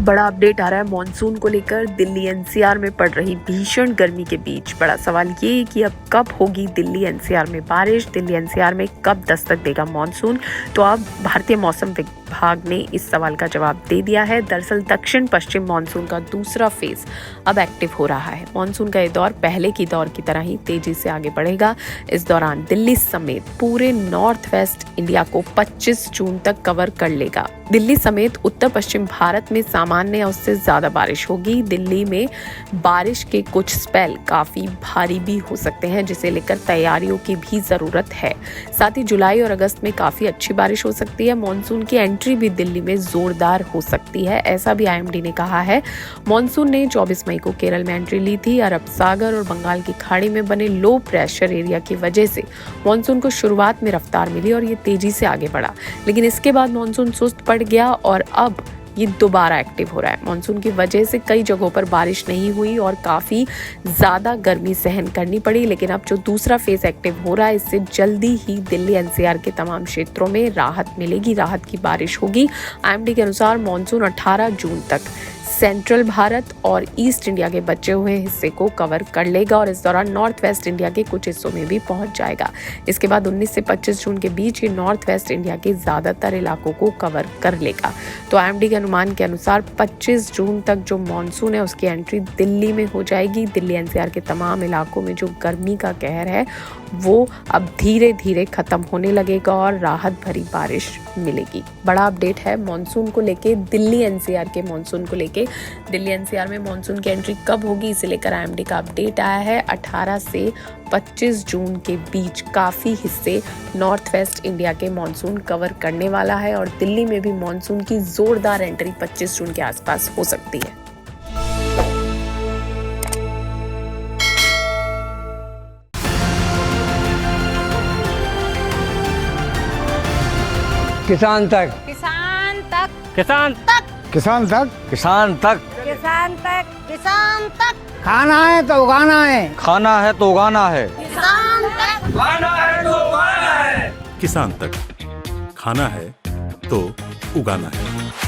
बड़ा अपडेट आ रहा है मॉनसून को लेकर। दिल्ली एनसीआर में पड़ रही भीषण गर्मी के बीच बड़ा सवाल ये कि अब कब होगी दिल्ली एनसीआर में बारिश, दिल्ली एनसीआर में कब दस्तक देगा मॉनसून। तो अब भारतीय मौसम विभाग ने इस सवाल का जवाब दे दिया है। दरअसल दक्षिण पश्चिम मॉनसून का दूसरा फेज अब एक्टिव हो रहा है। मॉनसून का ये दौर पहले की दौर की तरह ही तेजी से आगे बढ़ेगा। इस दौरान दिल्ली समेत पूरे नॉर्थ वेस्ट इंडिया को 25 जून तक कवर कर लेगा। दिल्ली समेत उत्तर पश्चिम भारत में सामान्य या उससे ज्यादा बारिश होगी। दिल्ली में बारिश के कुछ स्पेल काफी भारी भी हो सकते हैं, जिसे लेकर तैयारियों की भी जरूरत है। साथ ही जुलाई और अगस्त में काफी अच्छी बारिश हो सकती है। मॉनसून की एंट्री भी दिल्ली में जोरदार हो सकती है, ऐसा भी आईएमडी ने कहा है। मॉनसून ने 24 मई को केरल में एंट्री ली थी। अरब सागर और बंगाल की खाड़ी में बने लो प्रेशर एरिया की वजह से मॉनसून को शुरुआत में रफ्तार मिली और ये तेजी से आगे बढ़ा, लेकिन इसके बाद मॉनसून सुस्त पड़ गया और अब ये दोबारा एक्टिव हो रहा है। मॉनसून की वजह से कई जगहों पर बारिश नहीं हुई और काफी ज्यादा गर्मी सहन करनी पड़ी, लेकिन अब जो दूसरा फेज एक्टिव हो रहा है, इससे जल्दी ही दिल्ली एनसीआर के तमाम क्षेत्रों में राहत मिलेगी, राहत की बारिश होगी। आईएमडी के अनुसार मॉनसून 18 जून तक सेंट्रल भारत और ईस्ट इंडिया के बचे हुए हिस्से को कवर कर लेगा और इस दौरान नॉर्थ वेस्ट इंडिया के कुछ हिस्सों में भी पहुंच जाएगा। इसके बाद 19 से 25 जून के बीच ये नॉर्थ वेस्ट इंडिया के ज्यादातर इलाकों को कवर कर लेगा। तो आईएमडी के अनुमान के अनुसार 25 जून तक जो मॉनसून है उसकी एंट्री दिल्ली में हो जाएगी। दिल्ली एनसीआर के तमाम इलाकों में जो गर्मी का कहर है वो अब धीरे धीरे खत्म होने लगेगा और राहत भरी बारिश मिलेगी। बड़ा अपडेट है मॉनसून को लेके, दिल्ली एनसीआर के मॉनसून को लेके। दिल्ली एनसीआर में मॉनसून की एंट्री कब होगी, इसे लेकर आईएमडी का अपडेट आया है। 18 से 25 जून के बीच काफी हिस्से नॉर्थ वेस्ट इंडिया के मॉनसून कवर करने वाला है और दिल्ली में भी मॉनसून की जोरदार एंट्री 25 जून के आसपास हो सकती है। किसान तक, किसान तक, किसान तक, किसान तक, किसान तक, किसान तक, किसान तक। खाना है तो उगाना है, खाना है तो उगाना है, किसान तक, खाना है तो उगाना है। किसान तक, खाना है तो उगाना है।